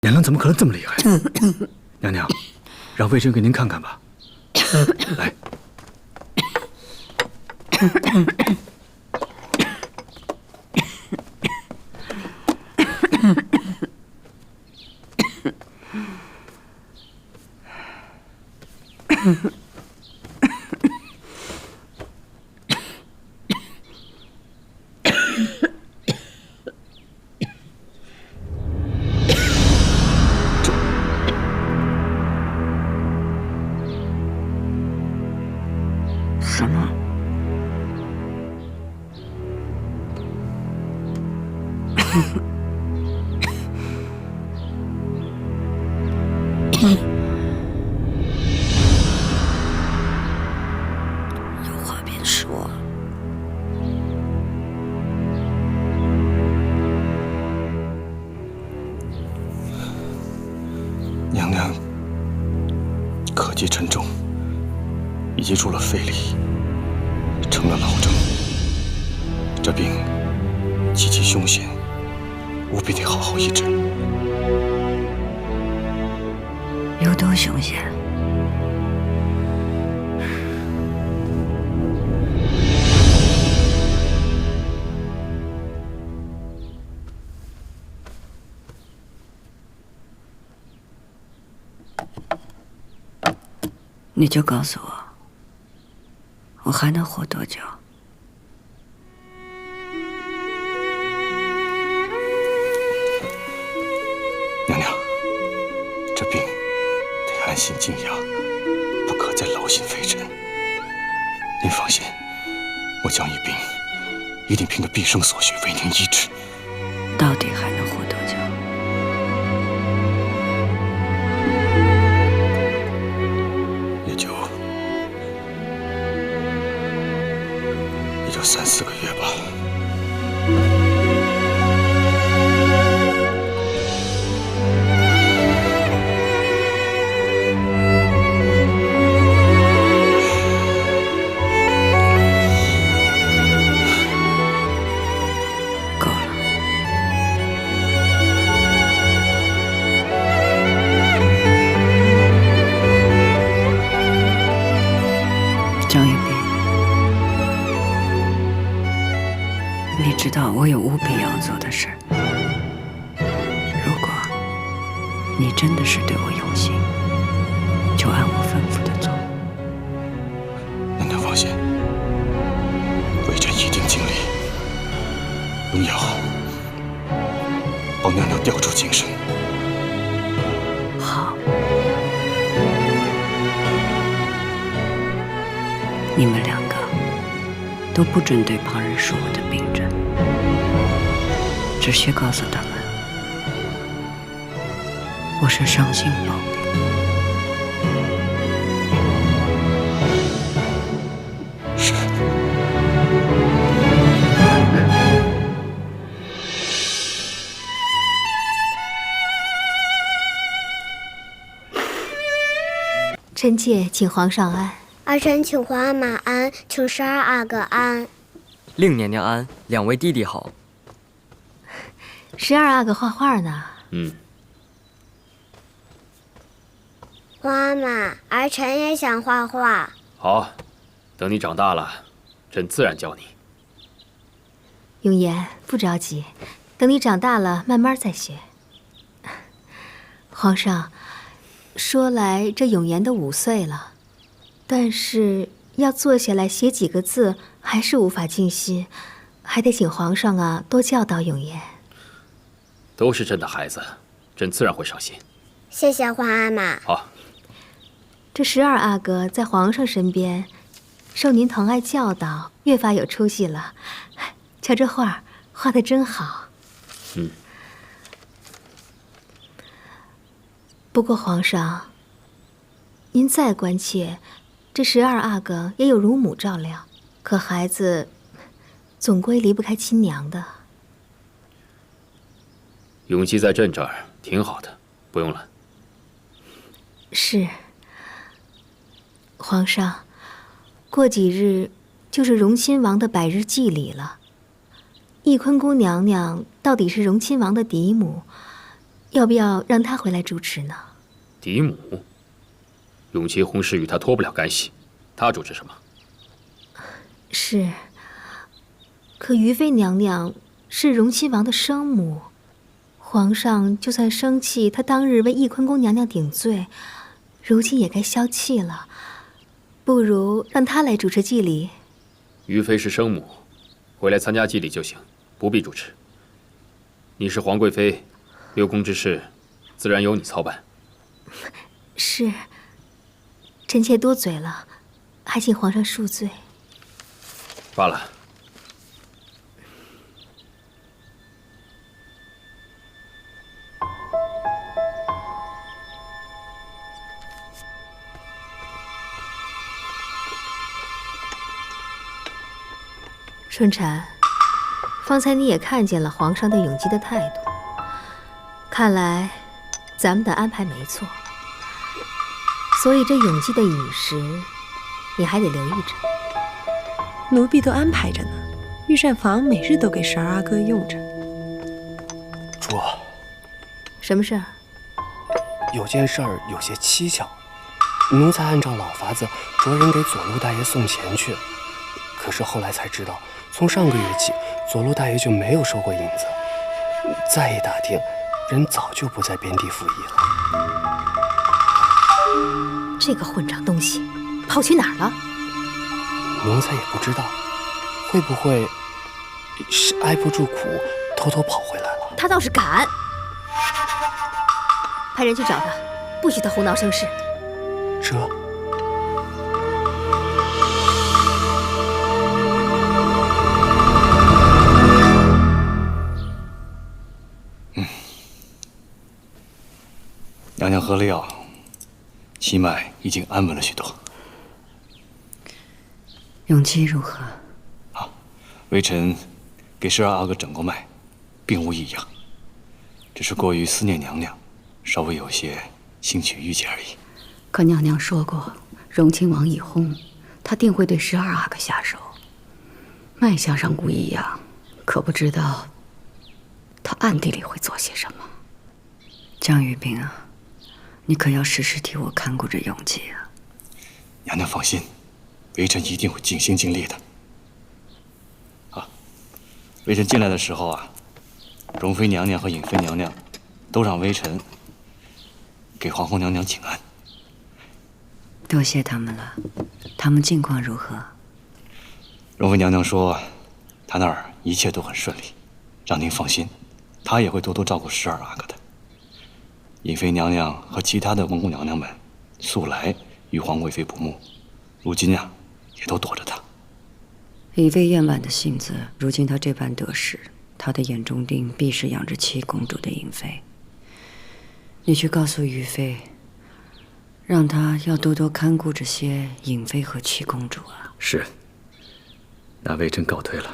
娘娘怎么可能这么厉害？娘娘，让魏征给您看看吧。来。什么？有话便说。娘娘科技沉重，已经入了肺里，成了痨症。这病极其凶险，务必得好好医治。有多凶险？你就告诉我，我还能活多久？娘娘，这病得安心静养，不可再劳心费神。您放心，我将一病一定拼得毕生所学为您医治。到底还能活多久？也就3、4个月吧。够了。张玉斌，你知道我有无比要做的事。如果你真的是对我有心，就按我吩咐的做。娘娘放心，微臣一定尽力，荣耀帮娘娘吊住精神。好，你们两个都不准对旁人说我的病症，只需告诉他们，我是伤心抱病。是。臣妾请皇上安。儿臣请皇阿玛安，请12阿哥安。令娘娘安，两位弟弟好。12阿哥画画呢。皇阿玛，儿臣也想画画。好，等你长大了，朕自然教你。永言，不着急，等你长大了慢慢再学。皇上，说来这永言都5岁了，但是要坐下来写几个字，还是无法静心，还得请皇上啊多教导永言。都是朕的孩子，朕自然会上心。谢谢皇阿玛。好。这12阿哥在皇上身边，受您疼爱教导，越发有出息了。瞧这画，画得真好。不过皇上，您再关切，这12阿哥也有乳母照料，可孩子总归离不开亲娘的。永基在朕这儿挺好的，不用了。是。皇上，过几日就是荣亲王的100日祭礼了。翊坤姑娘娘到底是荣亲王的嫡母，要不要让他回来主持呢？嫡母，永琪婚事与他脱不了干系，他主持什么？是。可于妃娘娘是荣亲王的生母，皇上就算生气，他当日为翊坤宫娘娘顶罪，如今也该消气了。不如让他来主持祭礼。于妃是生母，回来参加祭礼就行，不必主持。你是皇贵妃，六宫之事，自然由你操办。是，臣妾多嘴了，还请皇上恕罪。罢了。春蝉，方才你也看见了皇上对永基的态度，看来咱们的安排没错，所以这永基的饮食你还得留意着。奴婢都安排着呢，御膳房每日都给12阿哥用着。主，什么事儿？有件事儿有些蹊跷，奴才按照老法子着人给左路大爷送钱去，可是后来才知道，从上个月起，左路大爷就没有收过银子。再一打听，人早就不在边地服役了。这个混账东西，跑去哪儿了？奴才也不知道，会不会是挨不住苦，偷偷跑回来了？他倒是敢！派人去找他，不许他胡闹生事。这。娘娘喝了药，气脉已经安稳了许多。永琪如何？微臣给12阿哥诊过脉，并无异样，只是过于思念娘娘，稍微有些兴趣郁结而已。可娘娘说过，荣亲王已薨，他定会对12阿哥下手。脉象上无异样，可不知道他暗地里会做些什么。江玉冰啊，你可要时时替我看顾着永琪啊！娘娘放心，微臣一定会尽心尽力的。微臣进来的时候啊，容妃娘娘和颖妃娘娘都让微臣给皇后娘娘请安。多谢他们了，他们近况如何？容妃娘娘说，她那儿一切都很顺利，让您放心，她也会多多照顾12阿哥的。颖妃娘娘和其他的王公娘娘们素来与皇贵妃不睦，如今啊，也都躲着她。以妃厌晚的性子，如今她这般得势，她的眼中钉必是养着7公主的颖妃。你去告诉于妃，让她要多多看顾这些颖妃和7公主啊。是。那微臣告退了。